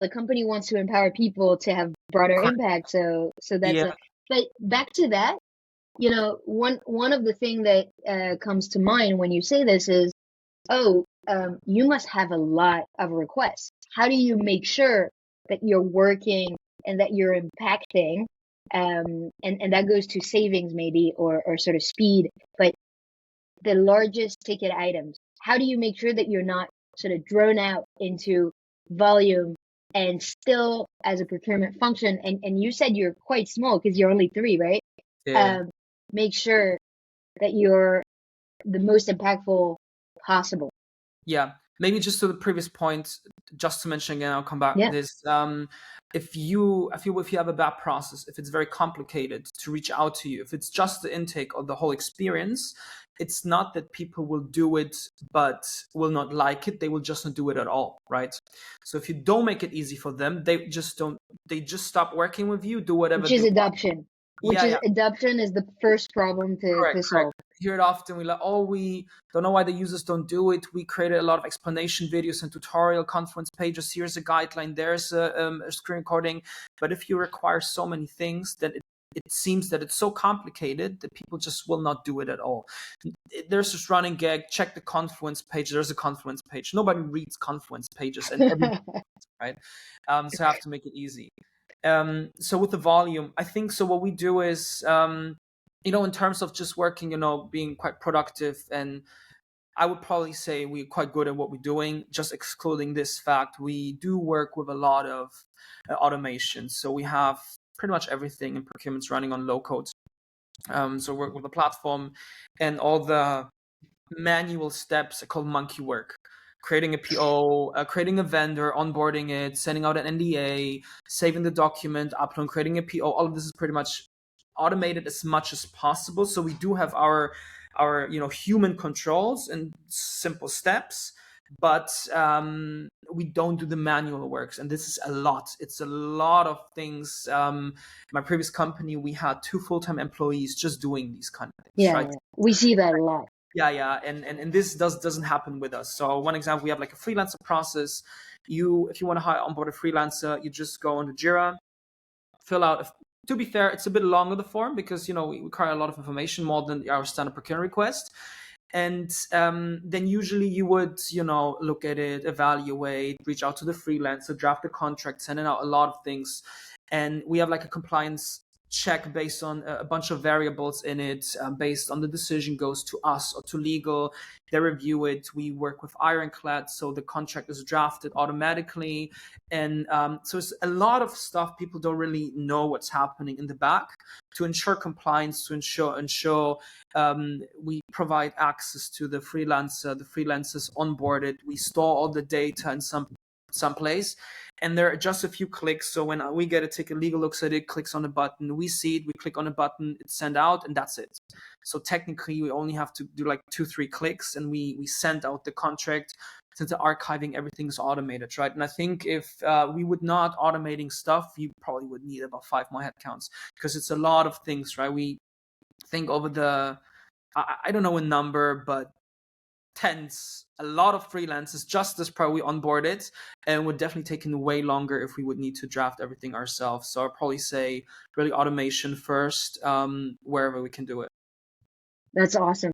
the company wants to empower people to have broader Correct. impact. So that's Yeah. a, but back to that, one of the thing that comes to mind when you say this is, oh, you must have a lot of requests. How do you make sure that you're working and that you're impacting? And that goes to savings maybe, or sort of speed, but the largest ticket items, how do you make sure that you're not sort of drawn out into volume and still as a procurement function? And you said you're quite small because you're only three, right? Yeah. Um, make sure that you're the most impactful possible. Yeah. Maybe just to the previous point, just to mention again, I'll come back to Yeah. this. If you have a bad process, if it's very complicated to reach out to you, if it's just the intake of the whole experience, it's not that people will do it but will not like it. They will just not do it at all, right? So if you don't make it easy for them, they just don't. They just stop working with you. Do whatever Which they is want. adoption. Which Yeah, is yeah. adoption is the first problem Correct, to correct. solve. Hear it often. We like, oh, we don't know why the users don't do it. We created a lot of explanation videos and tutorial conference pages. Here's a guideline. There's a screen recording. But if you require so many things, then it seems that it's so complicated that people just will not do it at all. There's this running gag. Check the Confluence page. There's a Confluence page. Nobody reads Confluence pages, and everybody, right? So I have to make it easy. So with the volume, I think so. What we do is, in terms of just working, being quite productive, and I would probably say we're quite good at what we're doing. Just excluding this fact, we do work with a lot of automation. So we have pretty much everything in procurement's running on low code. So work with the platform, and all the manual steps are called monkey work. Creating a PO, creating a vendor, onboarding it, sending out an NDA, saving the document, uploading, creating a PO. All of this is pretty much automated as much as possible. So we do have our human controls and simple steps, but we don't do the manual works, and this is a lot. It's a lot of things. My previous company, we had 2 full-time employees just doing these kind of things, Yeah, right? yeah. We see that a lot. Yeah, and this doesn't happen with us. So one example, we have like a freelancer process. If you want to hire onboard a freelancer, you just go on to Jira, fill out. To be fair, it's a bit longer the form because we require a lot of information, more than our standard procurement request. And then usually you would look at it, evaluate, reach out to the freelancer, draft the contract, sending out a lot of things. And we have like a compliance check based on a bunch of variables in it, based on the decision goes to us or to legal. They review it. We work with Ironclad, so the contract is drafted automatically. And so it's a lot of stuff. People don't really know what's happening in the back to ensure compliance, to ensure we provide access to the freelancer. The freelancer's onboarded. We store all the data in some place, and there are just a few clicks. So when we get a ticket, legal looks at it, clicks on a button, we see it, we click on a button, it's sent out, and that's it. So technically we only have to do like 2-3 clicks, and we send out the contract. Since the archiving, everything is automated, right? And I think if we would not automating stuff, you probably would need about 5 more headcounts, because it's a lot of things, right? We think over I don't know a number, but tens, a lot of freelancers just as probably onboarded, and would definitely taken way longer if we would need to draft everything ourselves. So I'd probably say really automation first, wherever we can do it. That's awesome.